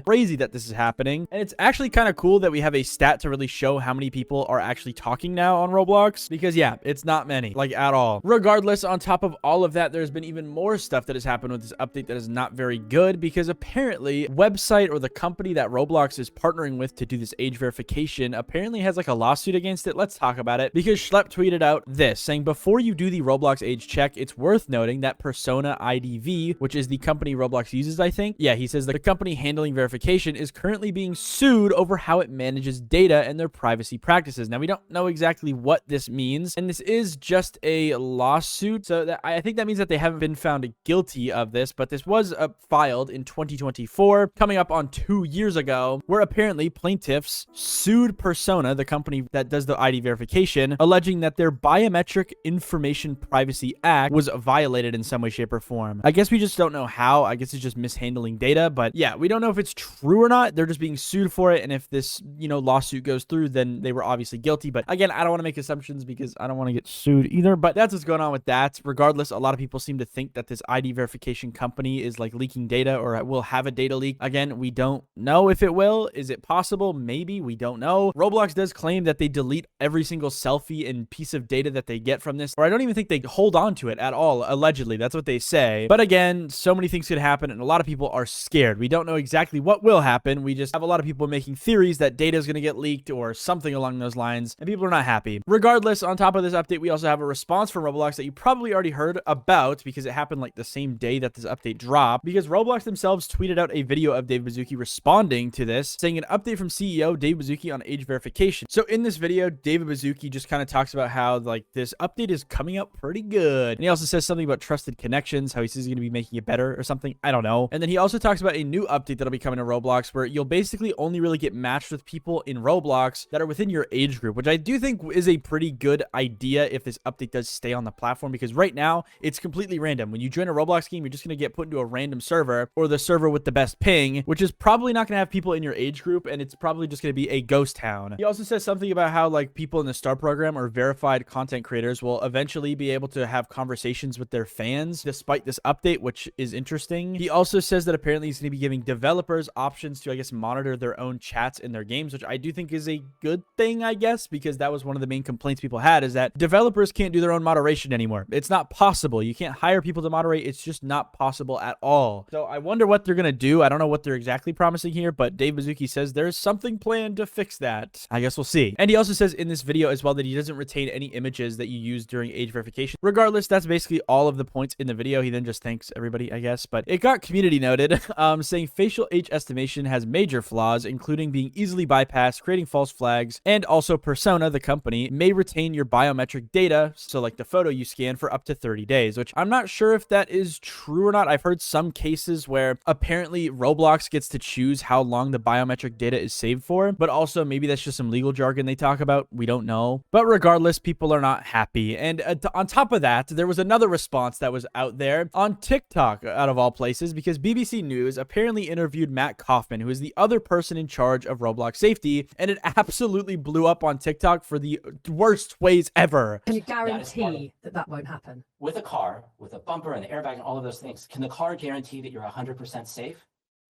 Crazy that this is happening. And it's actually kind of cool that we have a stat to really show how many people are actually talking now on Roblox, because yeah, it's not many, like at all. Regardless, on top of all of that, there's been even more stuff that has happened with this update that is not very good, because apparently website or the company that Roblox is partnering with to do this age verification apparently has like a lawsuit against it. Let's talk about it, because Schlepp tweeted out this saying, before you do the Roblox age check, it's worth noting that Persona IDV, which is the company Roblox uses, I think. Yeah, he says the company handling verification is currently being sued over how it manages data and their privacy practices. Now, we don't know exactly what this means, and this is just a lawsuit, so that I think that means that they haven't been found guilty of this, but this was filed in 2024, coming up on 2 years ago, where apparently plaintiffs sued Persona, the company that does the ID verification, alleging that their Biometric Information Privacy Act was violated in some way, shape, or form. I guess we just don't know how. I guess it's just mishandling data, but yeah, we don't know if it's true or not. They're just being sued for it, and if this, lawsuit goes through, then they were obviously guilty. But again, I don't want to make assumptions because I don't want to get sued either, but that's what's going on with that. Regardless, a lot of people seem to think that this ID verification company is like leaking data, or will have a data leak. Again, we don't know if it will. Is it possible? Maybe. We don't know. Roblox does claim that they delete every single selfie and piece of data that they get from this, or I don't even think they hold on to it at all. Allegedly, that's what they say. But again, so many things could happen, and a lot of people are scared. We don't know exactly what will happen. We just have a lot of people making theories that data is going to get leaked or something along those lines, and people are not happy. Regardless, on top of this update, we also have a response from Roblox that you probably already heard about, because it happened like the same day that this update dropped, because Roblox themselves tweeted out a video of Dave Baszucki responding to this, saying an update from CEO Dave Baszucki on age verification. So in this video, David Baszucki just kind of talks about how like this update is coming up pretty good. And he also says something about trusted connections, how he says he's going to be making it better or something. I don't know. And then he also talks about a new update that'll be coming to Roblox, where you'll basically only really get matched with people in Roblox that are within your age group, which I do think is a pretty good idea if this update does stay on the platform, because right now it's completely random. When you join a Roblox game, you're just going to get put into a random server, or the server with the best ping, which is probably not going to have people in your age group, and it's probably just going to be a ghost town. He also says something about how like people in the STAR program or verified content creators will eventually be able to have conversations with their fans despite this update, which is interesting. He also says that apparently he's going to be giving developers options to, I guess, monitor their own chats in their games, which I do think is a good thing, I guess, because that was one of the main complaints people had, is that developers can't do their own moderation anymore. It's not possible. You can't hire people to moderate. It's just not possible at all. So I wonder what they're going to do. I don't know what they're exactly promising here, but Dave Baszucki says there's something planned to fix that. I guess we'll see. And he also says in this video as well that he doesn't retain any images that you use during age verification. Regardless, that's basically all of the points in the video. He then just thanks everybody, I guess, but it got community noted, saying facial age estimation has major flaws, including being easily bypassed, creating false flags, and also Persona, the company, may retain your biometric data, so like the photo you scan, for up to 30 days, which I'm not sure if that is true or not. I've heard some cases where apparently Roblox gets to choose how long the biometric data is saved for, but also maybe that's just some legal jargon they talk about. We don't know. But regardless, people are not happy. And on top of that, there was another response that was out there on TikTok, out of all places, because BBC News apparently interviewed Matt Kaufman, who is the other person in charge of Roblox safety, and it absolutely blew up on TikTok for the worst ways ever. Can you guarantee that won't happen? With a car, with a bumper and an airbag and all of those things, can the car guarantee that you're 100% safe?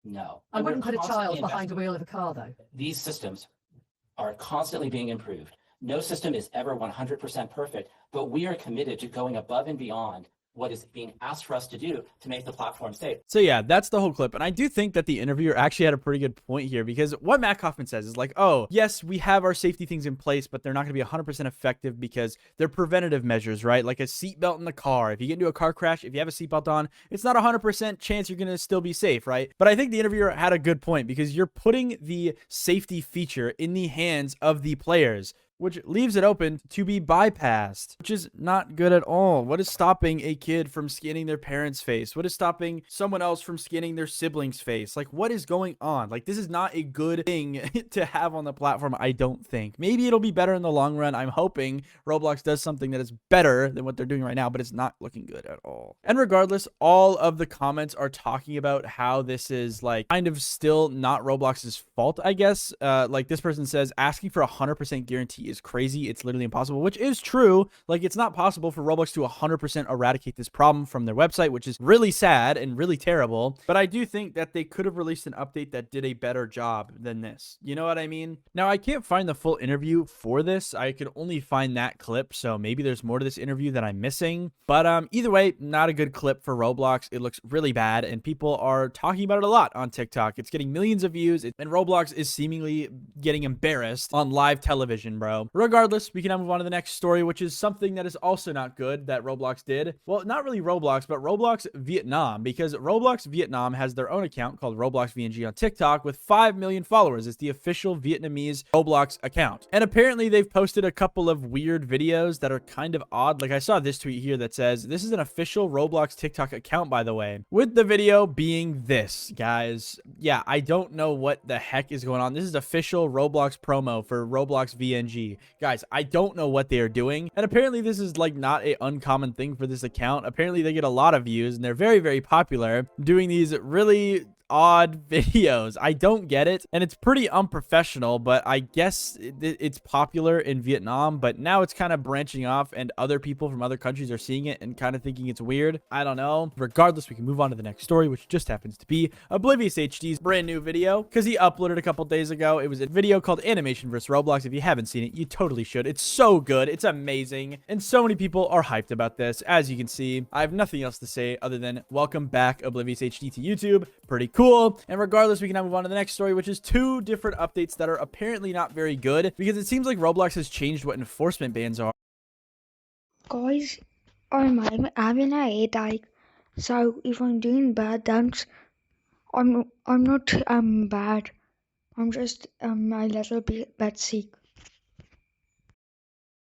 No. I wouldn't put a child behind the wheel of a car, though. These systems are constantly being improved. No system is ever 100% perfect, but we are committed to going above and beyond what is being asked for us to do to make the platform safe. So yeah, that's the whole clip. And I do think that the interviewer actually had a pretty good point here, because what Matt Kaufman says is like, oh, yes, we have our safety things in place, but they're not going to be 100% effective because they're preventative measures, right? Like a seatbelt in the car. If you get into a car crash, if you have a seatbelt on, it's not 100% chance you're going to still be safe, right? But I think the interviewer had a good point, because you're putting the safety feature in the hands of the players, which leaves it open to be bypassed, which is not good at all. What is stopping a kid from scanning their parents' face? What is stopping someone else from scanning their sibling's face? Like, what is going on? Like, this is not a good thing to have on the platform, I don't think. Maybe it'll be better in the long run. I'm hoping Roblox does something that is better than what they're doing right now, but it's not looking good at all. And regardless, all of the comments are talking about how this is like kind of still not Roblox's fault, I guess. Like this person says, asking for 100% guarantee is crazy. It's literally impossible, which is true. Like, it's not possible for Roblox to 100% eradicate this problem from their website, which is really sad and really terrible. But I do think that they could have released an update that did a better job than this. You know what I mean? Now, I can't find the full interview for this. I could only find that clip, so maybe there's more to this interview that I'm missing. But either way, not a good clip for Roblox. It looks really bad, and people are talking about it a lot on TikTok. It's getting millions of views, and Roblox is seemingly getting embarrassed on live television, bro. Regardless, we can now move on to the next story, which is something that is also not good that Roblox did. Well, not really Roblox, but Roblox Vietnam, because Roblox Vietnam has their own account called Roblox VNG on TikTok with 5 million followers. It's the official Vietnamese Roblox account. And apparently they've posted a couple of weird videos that are kind of odd. Like, I saw this tweet here that says, this is an official Roblox TikTok account, by the way, with the video being this, guys. Yeah, I don't know what the heck is going on. This is official Roblox promo for Roblox VNG. Guys, I don't know what they are doing. And apparently this is like not an uncommon thing for this account. Apparently they get a lot of views and they're very, very popular doing these really odd videos. I don't get it, and it's pretty unprofessional, but I guess it's popular in Vietnam, but now it's kind of branching off and other people from other countries are seeing it and kind of thinking it's weird. I don't know. Regardless, we can move on to the next story, which just happens to be Oblivious HD's brand new video, because he uploaded a couple days ago. It was a video called Animation vs. Roblox. If you haven't seen it, you totally should. It's so good. It's amazing, and so many people are hyped about this. As you can see, I have nothing else to say other than welcome back Oblivious HD to YouTube. Pretty cool. And regardless, we can now move on to the next story, which is 2 different updates that are apparently not very good, because it seems like Roblox has changed what enforcement bans are. Guys, I'm having a headache, so if I'm doing bad, thanks. I'm not bad. I'm just a little bit sick.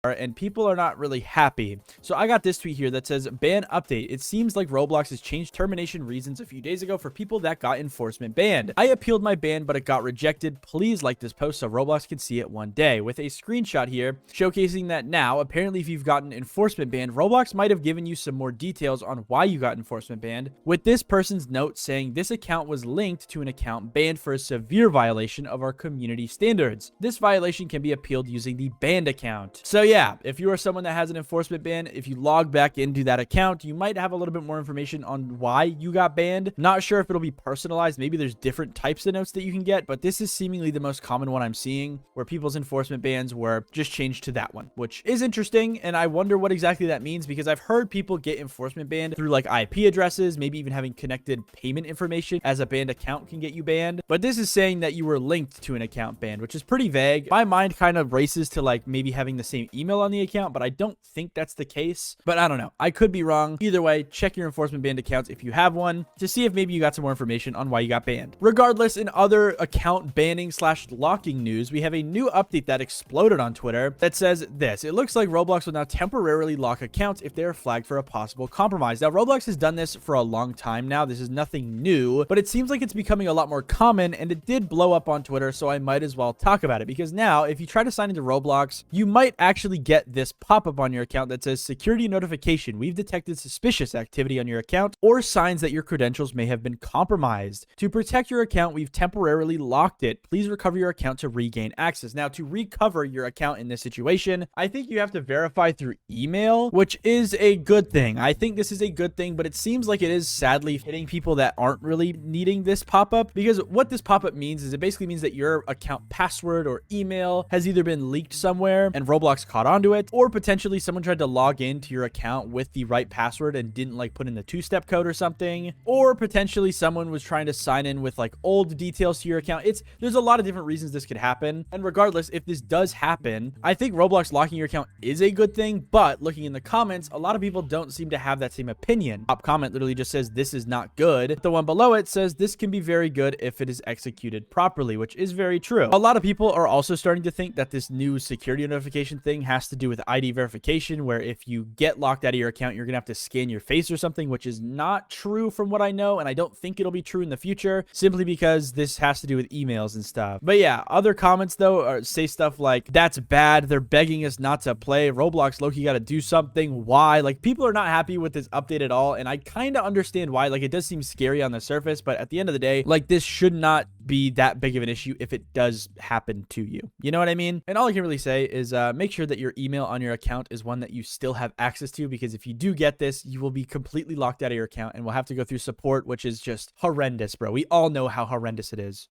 And people are not really happy. So I got this tweet here that says, ban update. It seems like Roblox has changed termination reasons a few days ago for people that got enforcement banned. I appealed my ban, but it got rejected. Please like this post so Roblox can see it one day. With a screenshot here showcasing that now, apparently if you've gotten enforcement banned, Roblox might have given you some more details on why you got enforcement banned, with this person's note saying this account was linked to an account banned for a severe violation of our community standards. This violation can be appealed using the banned account. So yeah, if you are someone that has an enforcement ban, if you log back into that account, you might have a little bit more information on why you got banned. Not sure if it'll be personalized. Maybe there's different types of notes that you can get, but this is seemingly the most common one I'm seeing, where people's enforcement bans were just changed to that one, which is interesting. And I wonder what exactly that means, because I've heard people get enforcement banned through like IP addresses, maybe even having connected payment information as a banned account can get you banned. But this is saying that you were linked to an account banned, which is pretty vague. My mind kind of races to like maybe having the same email on the account, but I don't think that's the case. But I don't know. I could be wrong. Either way, check your enforcement banned accounts if you have one to see if maybe you got some more information on why you got banned. Regardless, in other account banning / locking news, we have a new update that exploded on Twitter that says this. It looks like Roblox will now temporarily lock accounts if they are flagged for a possible compromise. Now, Roblox has done this for a long time now. This is nothing new, but it seems like it's becoming a lot more common, and it did blow up on Twitter, so I might as well talk about it, because now if you try to sign into Roblox, you might actually get this pop-up on your account that says security notification. We've detected suspicious activity on your account, or signs that your credentials may have been compromised. To protect your account, we've temporarily locked it. Please recover your account to regain access. Now, to recover your account in this situation, I think you have to verify through email, which is a good thing. I think this is a good thing, but it seems like it is sadly hitting people that aren't really needing this pop-up, because what this pop-up means is it basically means that your account password or email has either been leaked somewhere and Roblox caught onto it, or potentially someone tried to log into your account with the right password and didn't like put in the 2-step code or something, or potentially someone was trying to sign in with like old details to your account. There's a lot of different reasons this could happen. And regardless, if this does happen, I think Roblox locking your account is a good thing, but looking in the comments, a lot of people don't seem to have that same opinion. Top comment literally just says this is not good. The one below it says this can be very good if it is executed properly, which is very true. A lot of people are also starting to think that this new security notification thing has to do with ID verification, where if you get locked out of your account, you're gonna have to scan your face or something, which is not true from what I know, and I don't think it'll be true in the future, simply because this has to do with emails and stuff. But yeah, other comments though say stuff like, that's bad, they're begging us not to play, Roblox low-key gotta do something, why? Like, people are not happy with this update at all, and I kind of understand why. Like, it does seem scary on the surface, but at the end of the day, like, this should not be that big of an issue if it does happen to you. You know what I mean? And all I can really say is make sure that your email on your account is one that you still have access to, because if you do get this, you will be completely locked out of your account and will have to go through support, which is just horrendous, bro. We all know how horrendous it is.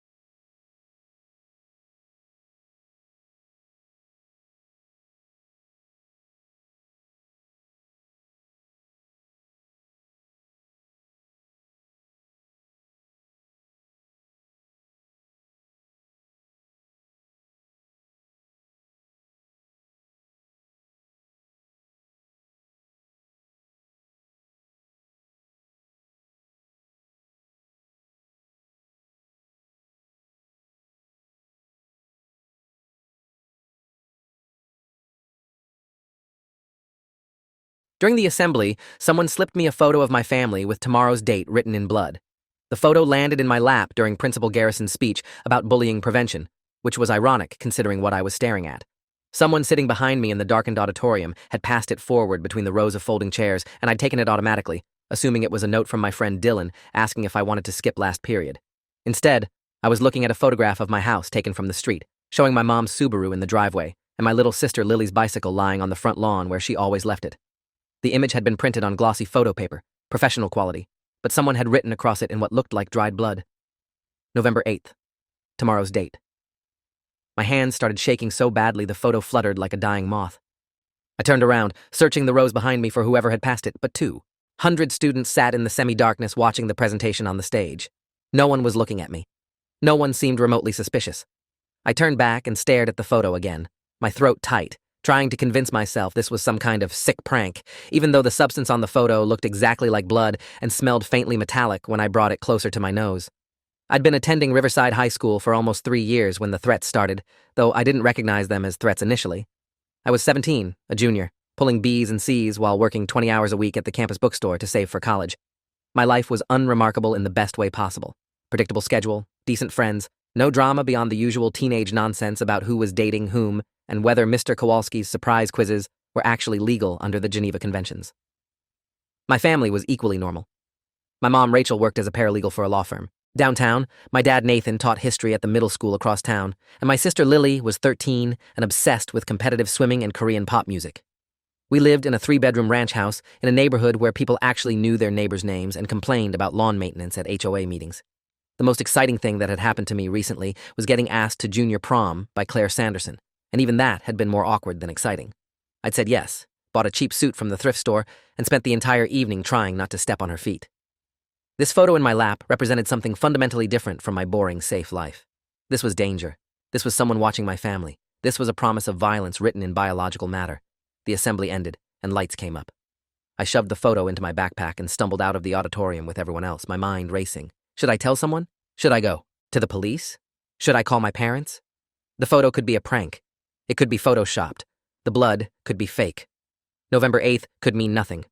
During the assembly, someone slipped me a photo of my family with tomorrow's date written in blood. The photo landed in my lap during Principal Garrison's speech about bullying prevention, which was ironic considering what I was staring at. Someone sitting behind me in the darkened auditorium had passed it forward between the rows of folding chairs, and I'd taken it automatically, assuming it was a note from my friend Dylan asking if I wanted to skip last period. Instead, I was looking at a photograph of my house taken from the street, showing my mom's Subaru in the driveway, and my little sister Lily's bicycle lying on the front lawn where she always left it. The image had been printed on glossy photo paper, professional quality, but someone had written across it in what looked like dried blood. November 8th. Tomorrow's date. My hands started shaking so badly the photo fluttered like a dying moth. I turned around, searching the rows behind me for whoever had passed it, but 200 students sat in the semi-darkness watching the presentation on the stage. No one was looking at me. No one seemed remotely suspicious. I turned back and stared at the photo again, my throat tight, trying to convince myself this was some kind of sick prank, even though the substance on the photo looked exactly like blood and smelled faintly metallic when I brought it closer to my nose. I'd been attending Riverside High School for almost 3 years when the threats started, though I didn't recognize them as threats initially. I was 17, a junior, pulling B's and C's while working 20 hours a week at the campus bookstore to save for college. My life was unremarkable in the best way possible. Predictable schedule, decent friends, no drama beyond the usual teenage nonsense about who was dating whom and whether Mr. Kowalski's surprise quizzes were actually legal under the Geneva Conventions. My family was equally normal. My mom, Rachel, worked as a paralegal for a law firm. Downtown, my dad, Nathan, taught history at the middle school across town, and my sister, Lily, was 13 and obsessed with competitive swimming and Korean pop music. We lived in a 3-bedroom ranch house in a neighborhood where people actually knew their neighbors' names and complained about lawn maintenance at HOA meetings. The most exciting thing that had happened to me recently was getting asked to junior prom by Claire Sanderson, and even that had been more awkward than exciting. I'd said yes, bought a cheap suit from the thrift store, and spent the entire evening trying not to step on her feet. This photo in my lap represented something fundamentally different from my boring, safe life. This was danger. This was someone watching my family. This was a promise of violence written in biological matter. The assembly ended, and lights came up. I shoved the photo into my backpack and stumbled out of the auditorium with everyone else, my mind racing. Should I tell someone? Should I go to the police? Should I call my parents? The photo could be a prank. It could be photoshopped. The blood could be fake. November 8th could mean nothing.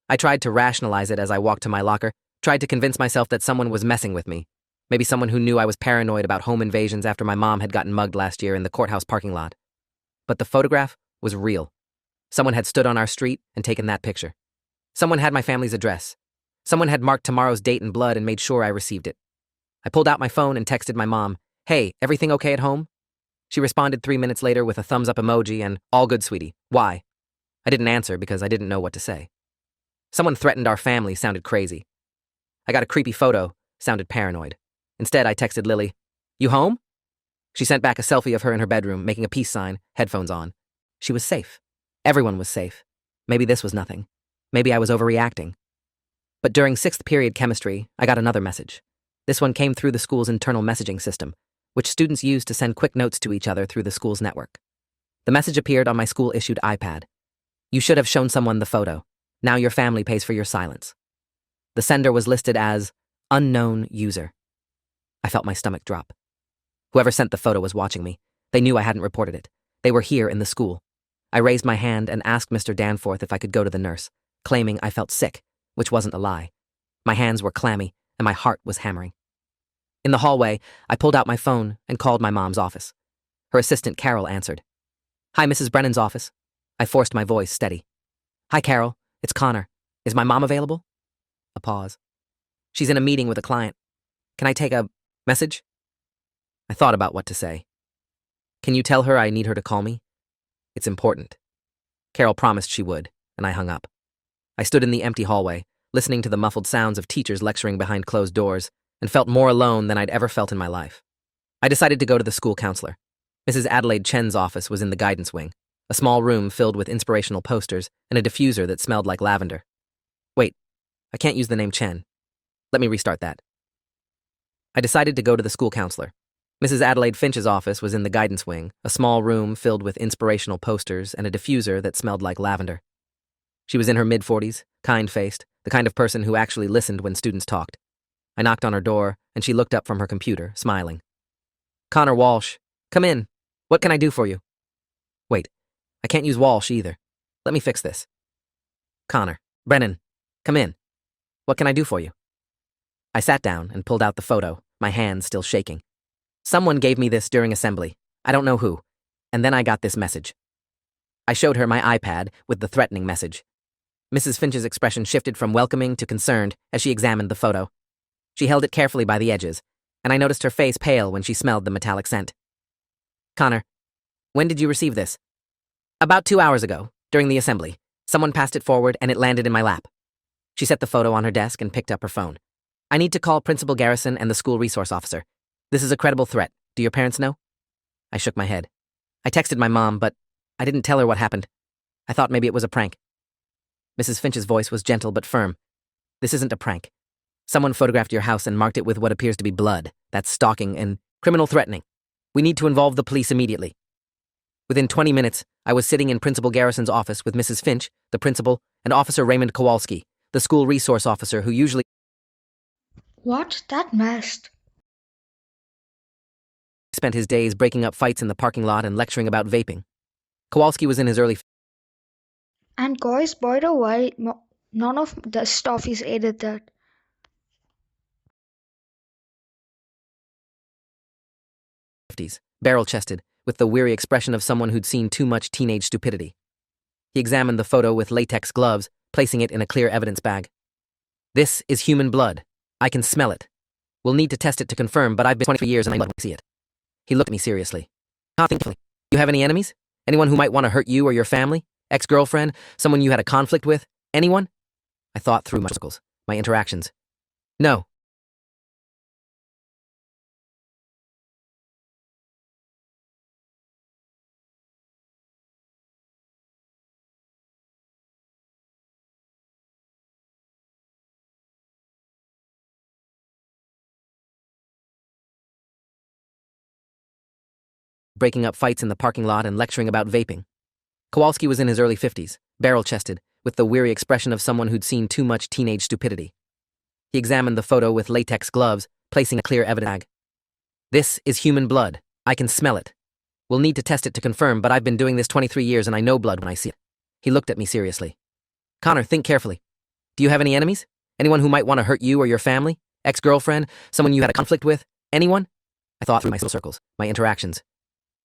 I tried to rationalize it as I walked to my locker, tried to convince myself that someone was messing with me. Maybe someone who knew I was paranoid about home invasions after my mom had gotten mugged last year in the courthouse parking lot. But the photograph was real. Someone had stood on our street and taken that picture. Someone had my family's address. Someone had marked tomorrow's date in blood and made sure I received it. I pulled out my phone and texted my mom, "Hey, everything okay at home?" She responded 3 minutes later with a thumbs-up emoji and, "All good, sweetie. Why?" I didn't answer because I didn't know what to say. Someone threatened our family sounded crazy. I got a creepy photo, sounded paranoid. Instead, I texted Lily, "You home?" She sent back a selfie of her in her bedroom, making a peace sign, headphones on. She was safe. Everyone was safe. Maybe this was nothing. Maybe I was overreacting. But during 6th period chemistry, I got another message. This one came through the school's internal messaging system, which students use to send quick notes to each other through the school's network. The message appeared on my school-issued iPad. "You should have shown someone the photo. Now your family pays for your silence." The sender was listed as unknown user. I felt my stomach drop. Whoever sent the photo was watching me. They knew I hadn't reported it. They were here in the school. I raised my hand and asked Mr. Danforth if I could go to the nurse, claiming I felt sick, which wasn't a lie. My hands were clammy, and my heart was hammering. In the hallway, I pulled out my phone and called my mom's office. Her assistant, Carol, answered. "Hi, Mrs. Brennan's office." I forced my voice steady. "Hi, Carol. It's Connor. Is my mom available?" A pause. "She's in a meeting with a client. Can I take a message?" I thought about what to say. Can you tell her I need her to call me? It's important. Carol promised she would, and I hung up. I stood in the empty hallway, listening to the muffled sounds of teachers lecturing behind closed doors, and felt more alone than I'd ever felt in my life. I decided to go to the school counselor. Mrs. Adelaide Chen's office was in the guidance wing, a small room filled with inspirational posters and a diffuser that smelled like lavender. Wait, I can't use the name Chen. Let me restart that. I decided to go to the school counselor. Mrs. Adelaide Finch's office was in the guidance wing, a small room filled with inspirational posters and a diffuser that smelled like lavender. She was in her mid-40s, kind-faced, the kind of person who actually listened when students talked. I knocked on her door, and she looked up from her computer, smiling. Connor Walsh, come in. What can I do for you? Wait, I can't use Walsh either. Let me fix this. Connor, Brennan, come in. What can I do for you? I sat down and pulled out the photo, my hands still shaking. Someone gave me this during assembly. I don't know who. And then I got this message. I showed her my iPad with the threatening message. Mrs. Finch's expression shifted from welcoming to concerned as she examined the photo. She held it carefully by the edges, and I noticed her face pale when she smelled the metallic scent. Connor, when did you receive this? About 2 hours ago, during the assembly. Someone passed it forward and it landed in my lap. She set the photo on her desk and picked up her phone. I need to call Principal Garrison and the school resource officer. This is a credible threat. Do your parents know? I shook my head. I texted my mom, but I didn't tell her what happened. I thought maybe it was a prank. Mrs. Finch's voice was gentle but firm. This isn't a prank. Someone photographed your house and marked it with what appears to be blood. That's stalking and criminal threatening. We need to involve the police immediately. Within 20 minutes, I was sitting in Principal Garrison's office with Mrs. Finch, the principal, and Officer Raymond Kowalski, the school resource officer who usually What? That messed. spent his days breaking up fights in the parking lot and lecturing about vaping. Kowalski was in his early And guys, by the way, none of the stuff is edited. 50s, barrel-chested, with the weary expression of someone who'd seen too much teenage stupidity. He examined the photo with latex gloves, placing it in a clear evidence bag. This is human blood. I can smell it. We'll need to test it to confirm, but I've been 23 years and I don't see it. He looked at me seriously. Not thinking. You have any enemies? Anyone who might want to hurt you or your family? Ex-girlfriend? Someone you had a conflict with? Anyone? I thought through my circles, my interactions. No. Breaking up fights in the parking lot and lecturing about vaping. Kowalski was in his early 50s, barrel-chested, with the weary expression of someone who'd seen too much teenage stupidity. He examined the photo with latex gloves, placing a clear evidence bag. This is human blood. I can smell it. We'll need to test it to confirm, but I've been doing this 23 years and I know blood when I see it. He looked at me seriously. Connor, think carefully. Do you have any enemies? Anyone who might want to hurt you or your family? Ex-girlfriend? Someone you had a conflict with? Anyone? I thought through my circles, my interactions.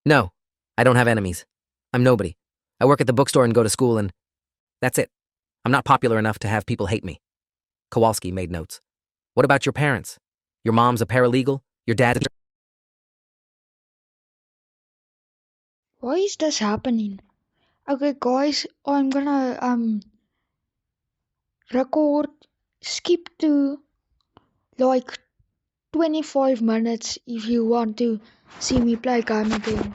No, I don't have enemies. I'm nobody. I work at the bookstore and go to school and that's it. I'm not popular enough to have people hate me. Kowalski made notes. What about your parents? Your mom's a paralegal? Your dad? Why is this happening? Okay, guys, I'm gonna record, skip to like 25 minutes if you want to see me play game again.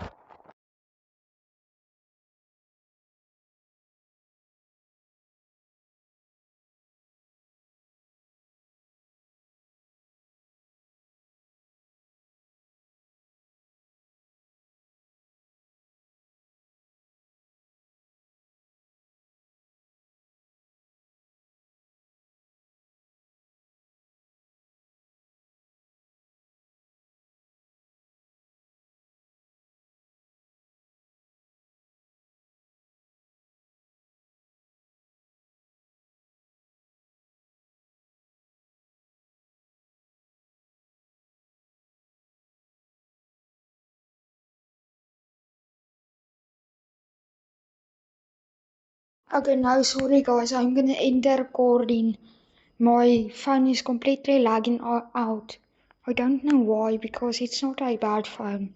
Okay, now sorry guys, I'm gonna end the recording. My phone is completely lagging out. I don't know why, because it's not a bad phone.